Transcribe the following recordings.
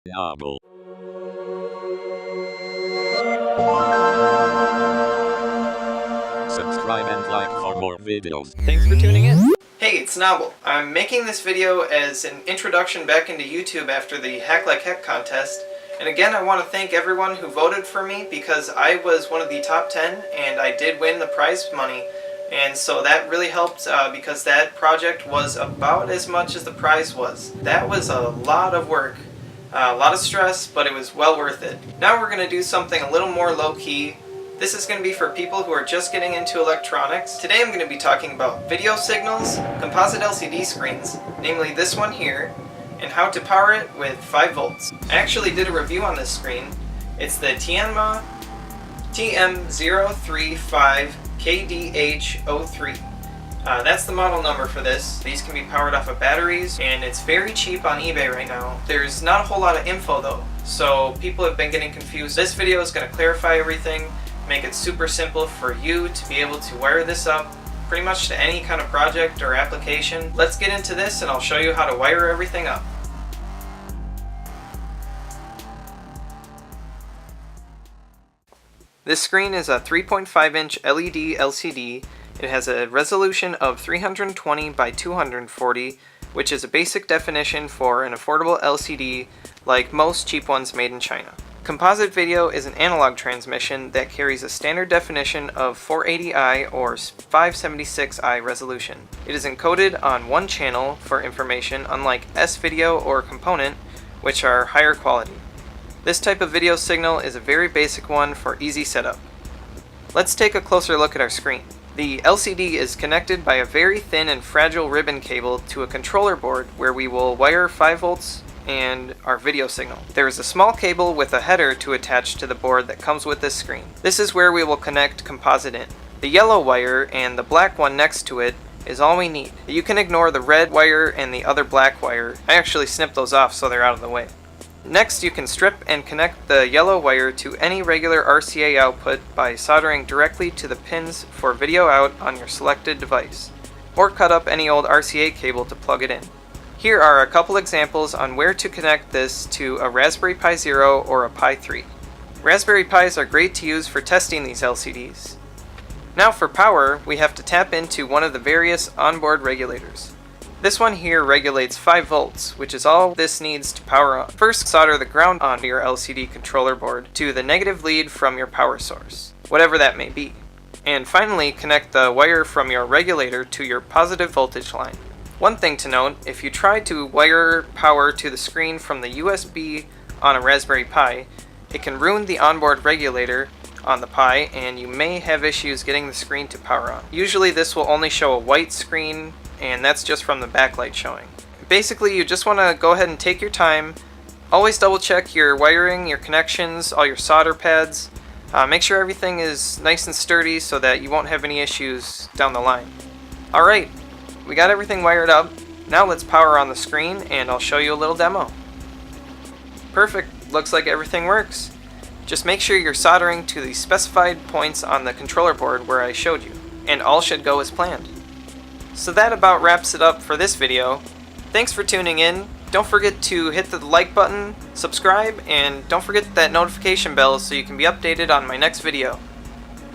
Novel. Subscribe and like for more videos. Thanks for tuning in. Hey, it's Novel. I'm making this video as an introduction back into YouTube after the Hack Like Heck contest. And again, I want to thank everyone who voted for me because I was one of the top 10 and I did win the prize money. And so that really helped because that project was about as much as the prize was. That was a lot of work, a lot of stress, but it was well worth it. Now we're going to do something a little more low-key. This is going to be for people who are just getting into electronics. Today I'm going to be talking about video signals, composite LCD screens, namely this one here, and how to power it with 5 volts. I actually did a review on this screen. It's the Tianma TM035KDH03. That's the model number for this. These can be powered off of batteries, and it's very cheap on eBay right now. There's not a whole lot of info though, so people have been getting confused. This video is going to clarify everything, make it super simple for you to be able to wire this up pretty much to any kind of project or application. Let's get into this and I'll show you how to wire everything up. This screen is a 3.5-inch LED LCD. It has a resolution of 320 by 240, which is a basic definition for an affordable LCD like most cheap ones made in China. Composite video is an analog transmission that carries a standard definition of 480i or 576i resolution. It is encoded on one channel for information, unlike S-video or Component, which are higher quality. This type of video signal is a very basic one for easy setup. Let's take a closer look at our screen. The LCD is connected by a very thin and fragile ribbon cable to a controller board where we will wire 5 volts and our video signal. There is a small cable with a header to attach to the board that comes with this screen. This is where we will connect Composite in. The yellow wire and the black one next to it is all we need. You can ignore the red wire and the other black wire. I actually snipped those off so they're out of the way. Next, you can strip and connect the yellow wire to any regular RCA output by soldering directly to the pins for video out on your selected device, or cut up any old RCA cable to plug it in. Here are a couple examples on where to connect this to a Raspberry Pi Zero or a Pi 3. Raspberry Pis are great to use for testing these LCDs. Now for power, we have to tap into one of the various onboard regulators. This one here regulates 5 volts, which is all this needs to power on. First, solder the ground onto your LCD controller board to the negative lead from your power source, whatever that may be. And finally, connect the wire from your regulator to your positive voltage line. One thing to note, if you try to wire power to the screen from the USB on a Raspberry Pi, it can ruin the onboard regulator on the Pi and you may have issues getting the screen to power on. Usually this will only show a white screen, and that's just from the backlight showing. Basically, you just want to go ahead and take your time. Always double check your wiring, your connections, all your solder pads. Make sure everything is nice and sturdy so that you won't have any issues down the line. Alright, we got everything wired up. Now let's power on the screen and I'll show you a little demo. Perfect, looks like everything works. Just make sure you're soldering to the specified points on the controller board where I showed you, and all should go as planned. So that about wraps it up for this video. Thanks for tuning in. Don't forget to hit the like button, subscribe, and don't forget that notification bell so you can be updated on my next video.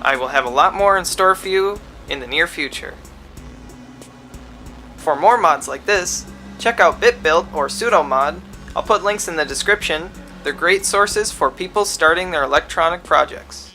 I will have a lot more in store for you in the near future. For more mods like this, check out BitBuilt or Sudomod. I'll put links in the description. They're great sources for people starting their electronic projects.